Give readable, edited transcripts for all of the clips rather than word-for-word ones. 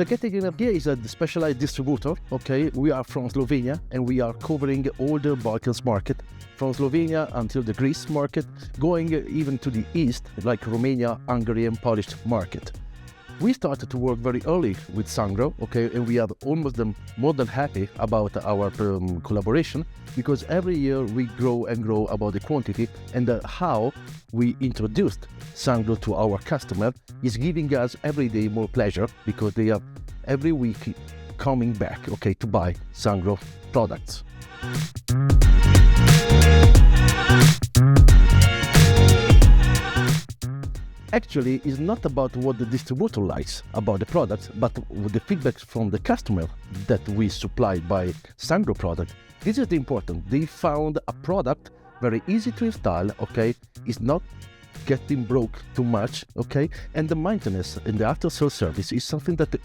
Energija is a specialized distributor, okay? We are from Slovenia and we are covering all the Balkans market, from Slovenia until the Greece market, going even to the east, like Romania, Hungary and Polish market. We started to work very early with Sungrow, okay, and we are almost more than happy about our collaboration, because every year we grow and grow about the quantity, and how we introduced Sungrow to our customer is giving us every day more pleasure, because they are every week coming back, okay, to buy Sungrow products. Actually, it's not about what the distributor likes about the product, but the feedback from the customer that we supplied by Sungrow product. This is the important. They found a product very easy to install, okay, is not getting broke too much, okay, and the maintenance and the after sales service is something that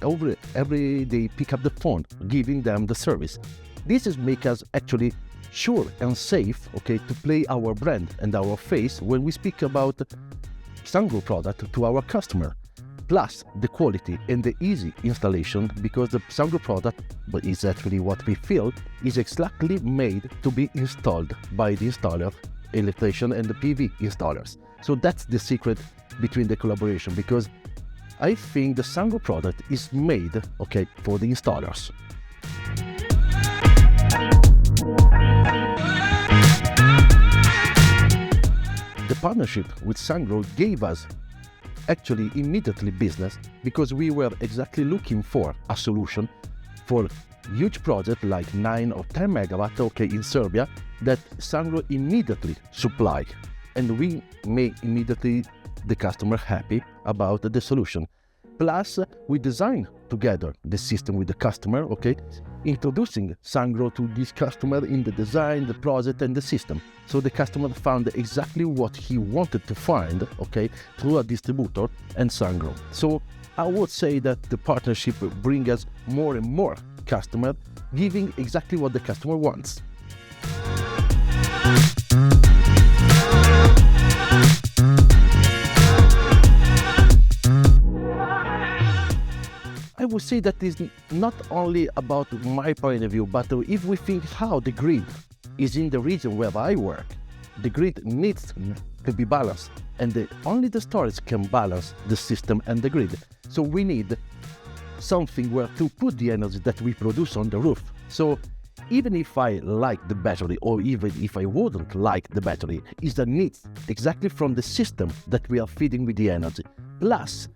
every day pick up the phone, giving them the service. This is make us actually sure and safe, okay, to play our brand and our face when we speak about Sungrow product to our customer, plus the quality and the easy installation, because the Sungrow product, but is actually what we feel, is exactly made to be installed by the installer, electrician and the PV installers. So that's the secret between the collaboration, because I think the Sungrow product is made, okay, for the installers. The partnership with Sungrow gave us actually immediately business, because we were exactly looking for a solution for huge project like 9 or 10 megawatt, okay, in Serbia, that Sungrow immediately supply, and we made immediately the customer happy about the solution. Plus, we designed together the system with the customer, okay, introducing Sungrow to this customer in the design, the project and the system. So the customer found exactly what he wanted to find, okay, through a distributor and Sungrow. So I would say that the partnership brings us more and more customers, giving exactly what the customer wants. I would say that is not only about my point of view, but if we think how the grid is in the region where I work, the grid needs to be balanced, and only the storage can balance the system and the grid. So we need something where to put the energy that we produce on the roof. So even if I like the battery, or even if I wouldn't like the battery, is the need exactly from the system that we are feeding with the energy. Plus,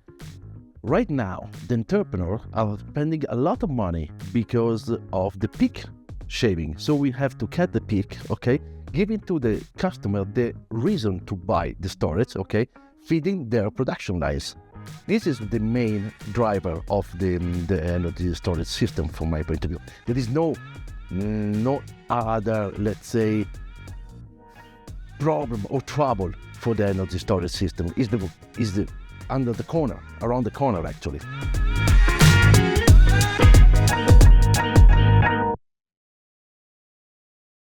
right now, the entrepreneurs are spending a lot of money because of the peak shaving. So we have to cut the peak, okay, giving to the customer the reason to buy the storage, okay, feeding their production lines. This is the main driver of the energy storage system from my point of view. There is no other, let's say, problem or trouble for the energy storage system. Is the under the corner, around the corner actually.